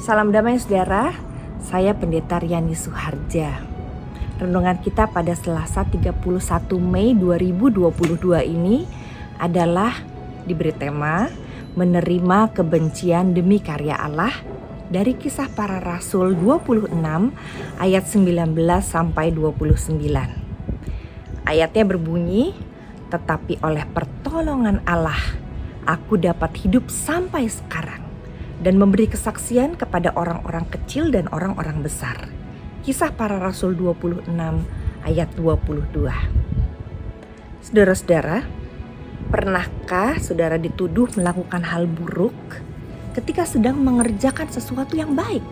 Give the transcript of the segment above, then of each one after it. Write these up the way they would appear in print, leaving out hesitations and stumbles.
Salam damai saudara, saya Pendeta Riani Suharja. Renungan kita pada Selasa 31 Mei 2022 ini adalah diberi tema Menerima Kebencian Demi Karya Allah dari Kisah Para Rasul 26 ayat 19 sampai 29. Ayatnya berbunyi, "Tetapi oleh pertolongan Allah, aku dapat hidup sampai sekarang dan memberi kesaksian kepada orang-orang kecil dan orang-orang besar." Kisah Para Rasul 26 ayat 22. Saudara-saudara, pernahkah saudara dituduh melakukan hal buruk ketika sedang mengerjakan sesuatu yang baik?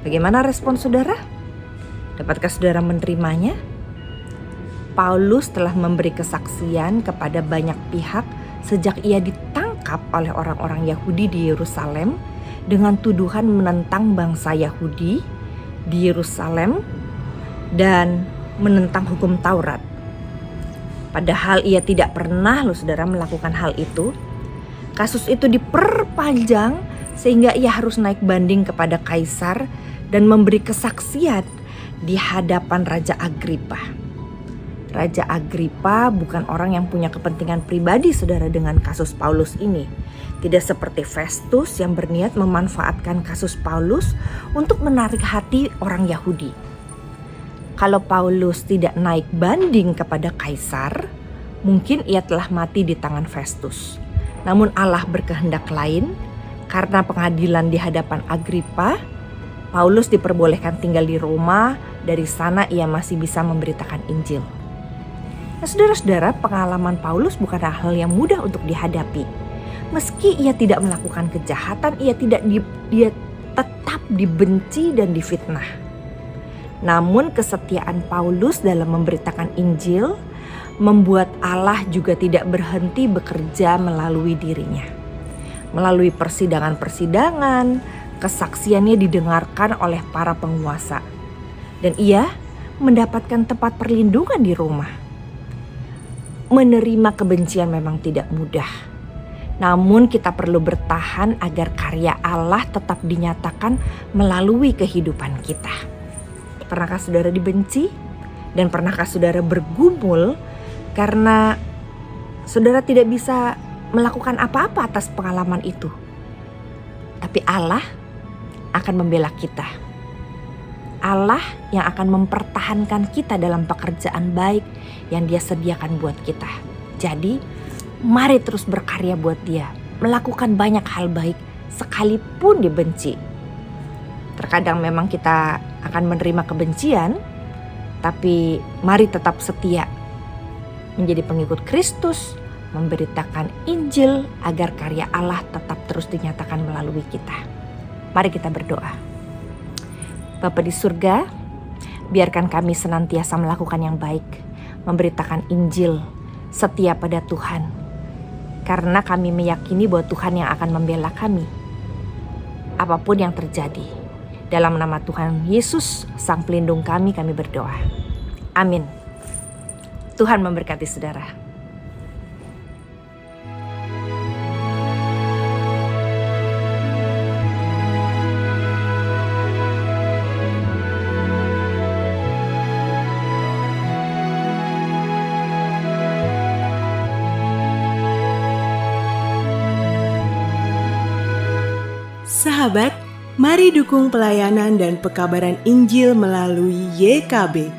Bagaimana respon saudara? Dapatkah saudara menerimanya? Paulus telah memberi kesaksian kepada banyak pihak sejak ia ditangkap oleh orang-orang Yahudi di Yerusalem dengan tuduhan menentang bangsa Yahudi di Yerusalem dan menentang hukum Taurat. Padahal ia tidak pernah saudara melakukan hal itu. Kasus itu diperpanjang sehingga ia harus naik banding kepada Kaisar dan memberi kesaksian di hadapan Raja Agripa. Raja Agripa bukan orang yang punya kepentingan pribadi saudara dengan kasus Paulus ini. Tidak seperti Festus yang berniat memanfaatkan kasus Paulus untuk menarik hati orang Yahudi. Kalau Paulus tidak naik banding kepada Kaisar, mungkin ia telah mati di tangan Festus. Namun Allah berkehendak lain, karena pengadilan di hadapan Agripa, Paulus diperbolehkan tinggal di Roma. Dari sana ia masih bisa memberitakan Injil. Nah, saudara-saudara, pengalaman Paulus bukanlah hal yang mudah untuk dihadapi. Meski ia tidak melakukan kejahatan, ia tetap dibenci dan difitnah. Namun kesetiaan Paulus dalam memberitakan Injil membuat Allah juga tidak berhenti bekerja melalui dirinya. Melalui persidangan-persidangan, kesaksiannya didengarkan oleh para penguasa. Dan ia mendapatkan tempat perlindungan di Roma. Menerima kebencian memang tidak mudah. Namun kita perlu bertahan agar karya Allah tetap dinyatakan melalui kehidupan kita. Pernahkah saudara dibenci? Dan pernahkah saudara bergumul karena saudara tidak bisa melakukan apa-apa atas pengalaman itu? Tapi Allah akan membela kita. Allah yang akan mempertahankan kita dalam pekerjaan baik yang Dia sediakan buat kita. Jadi, mari terus berkarya buat Dia, melakukan banyak hal baik sekalipun dibenci. Terkadang memang kita akan menerima kebencian, tapi mari tetap setia menjadi pengikut Kristus, memberitakan Injil agar karya Allah tetap terus dinyatakan melalui kita. Mari kita berdoa. Bapa di surga, biarkan kami senantiasa melakukan yang baik, memberitakan Injil, setia pada Tuhan. Karena kami meyakini bahwa Tuhan yang akan membela kami, apapun yang terjadi. Dalam nama Tuhan Yesus, Sang Pelindung kami berdoa. Amin. Tuhan memberkati saudara. Sahabat, mari dukung pelayanan dan pekabaran Injil melalui YKB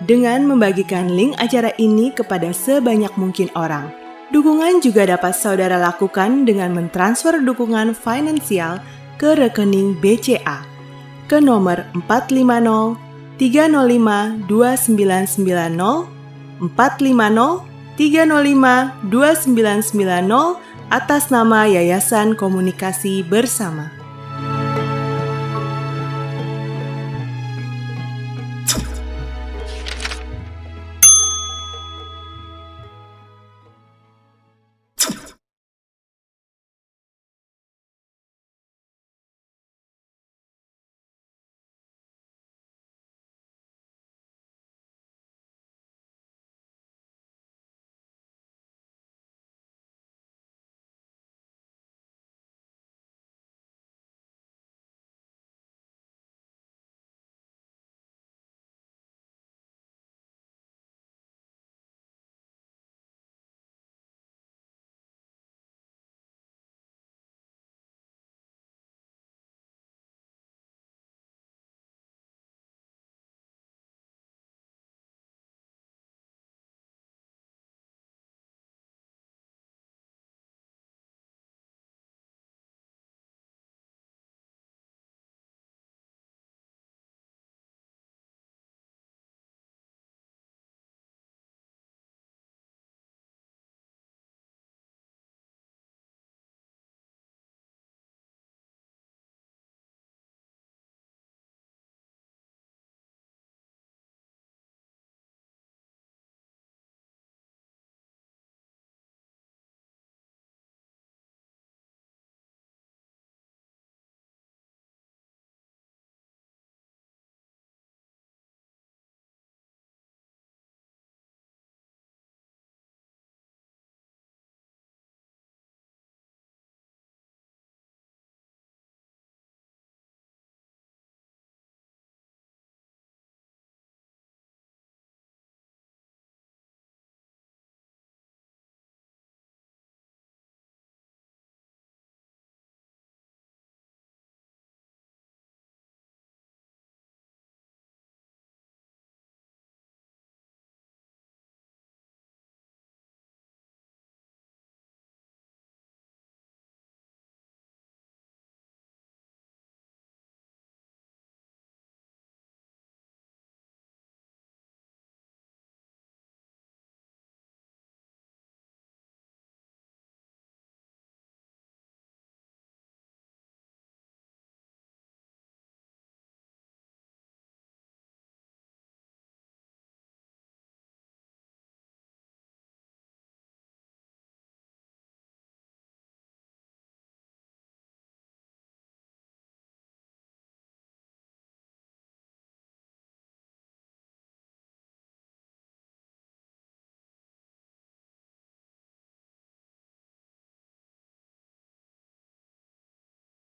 dengan membagikan link acara ini kepada sebanyak mungkin orang. Dukungan juga dapat saudara lakukan dengan mentransfer dukungan finansial ke rekening BCA ke nomor 450 305 2990 450 305 2990 atas nama Yayasan Komunikasi Bersama.